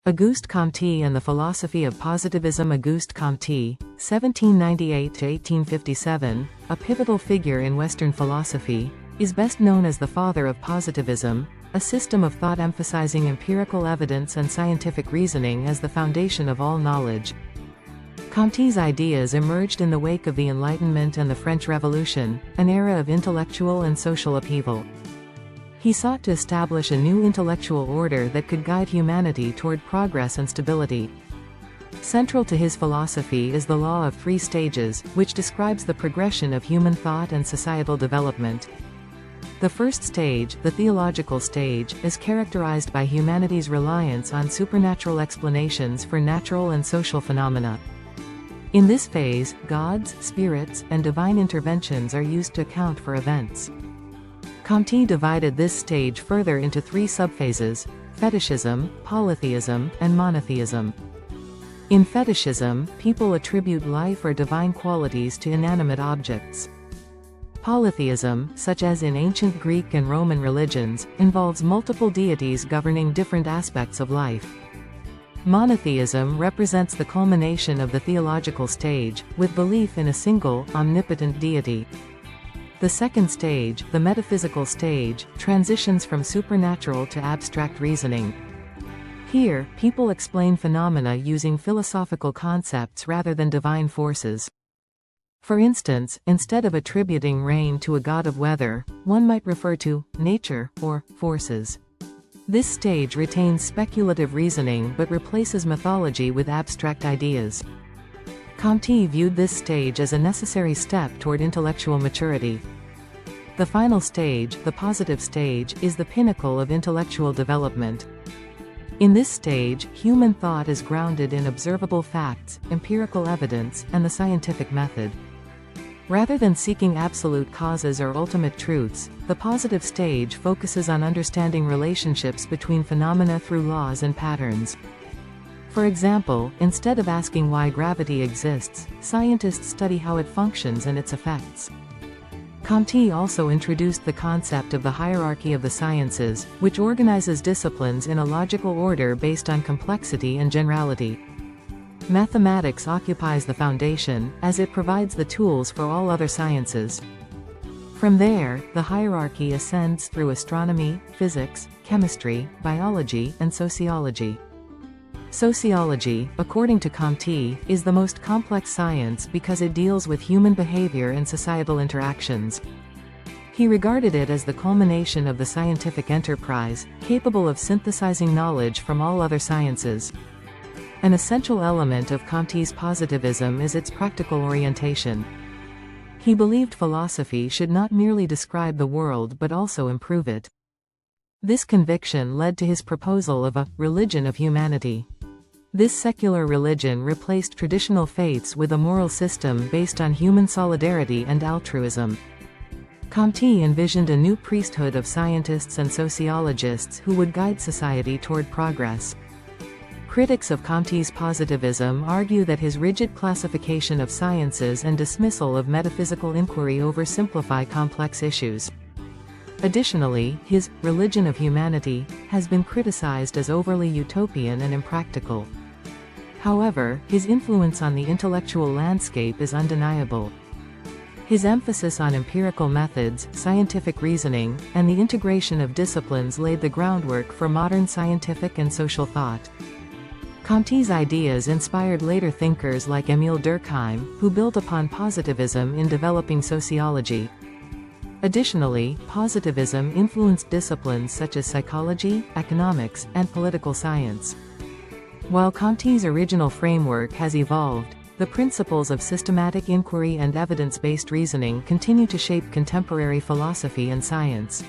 Auguste Comte and the Philosophy of Positivism. Auguste Comte, 1798–1857, a pivotal figure in Western philosophy, is best known as the father of positivism, a system of thought emphasizing empirical evidence and scientific reasoning as the foundation of all knowledge. Comte's ideas emerged in the wake of the Enlightenment and the French Revolution, an era of intellectual and social upheaval. He sought to establish a new intellectual order that could guide humanity toward progress and stability. Central to his philosophy is the law of three stages, which describes the progression of human thought and societal development. The first stage, the theological stage, is characterized by humanity's reliance on supernatural explanations for natural and social phenomena. In this phase, gods, spirits, and divine interventions are used to account for events. Comte divided this stage further into three subphases: fetishism, polytheism, and monotheism. In fetishism, people attribute life or divine qualities to inanimate objects. Polytheism, such as in ancient Greek and Roman religions, involves multiple deities governing different aspects of life. Monotheism represents the culmination of the theological stage, with belief in a single, omnipotent deity. The second stage, the metaphysical stage, transitions from supernatural to abstract reasoning. Here, people explain phenomena using philosophical concepts rather than divine forces. For instance, instead of attributing rain to a god of weather, one might refer to nature or forces. This stage retains speculative reasoning but replaces mythology with abstract ideas. Comte viewed this stage as a necessary step toward intellectual maturity. The final stage, the positive stage, is the pinnacle of intellectual development. In this stage, human thought is grounded in observable facts, empirical evidence, and the scientific method. Rather than seeking absolute causes or ultimate truths, the positive stage focuses on understanding relationships between phenomena through laws and patterns. For example, instead of asking why gravity exists, scientists study how it functions and its effects. Comte also introduced the concept of the hierarchy of the sciences, which organizes disciplines in a logical order based on complexity and generality. Mathematics occupies the foundation, as it provides the tools for all other sciences. From there, the hierarchy ascends through astronomy, physics, chemistry, biology, and sociology. Sociology, according to Comte, is the most complex science because it deals with human behavior and societal interactions. He regarded it as the culmination of the scientific enterprise, capable of synthesizing knowledge from all other sciences. An essential element of Comte's positivism is its practical orientation. He believed philosophy should not merely describe the world but also improve it. This conviction led to his proposal of a religion of humanity. This secular religion replaced traditional faiths with a moral system based on human solidarity and altruism. Comte envisioned a new priesthood of scientists and sociologists who would guide society toward progress. Critics of Comte's positivism argue that his rigid classification of sciences and dismissal of metaphysical inquiry oversimplify complex issues. Additionally, his religion of humanity has been criticized as overly utopian and impractical. However, his influence on the intellectual landscape is undeniable. His emphasis on empirical methods, scientific reasoning, and the integration of disciplines laid the groundwork for modern scientific and social thought. Comte's ideas inspired later thinkers like Émile Durkheim, who built upon positivism in developing sociology. Additionally, positivism influenced disciplines such as psychology, economics, and political science. While Comte's original framework has evolved, the principles of systematic inquiry and evidence-based reasoning continue to shape contemporary philosophy and science.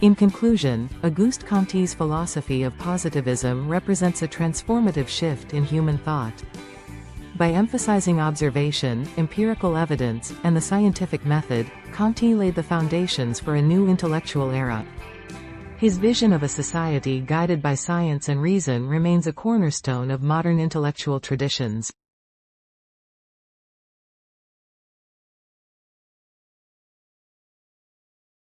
In conclusion, Auguste Comte's philosophy of positivism represents a transformative shift in human thought. By emphasizing observation, empirical evidence, and the scientific method, Comte laid the foundations for a new intellectual era. His vision of a society guided by science and reason remains a cornerstone of modern intellectual traditions.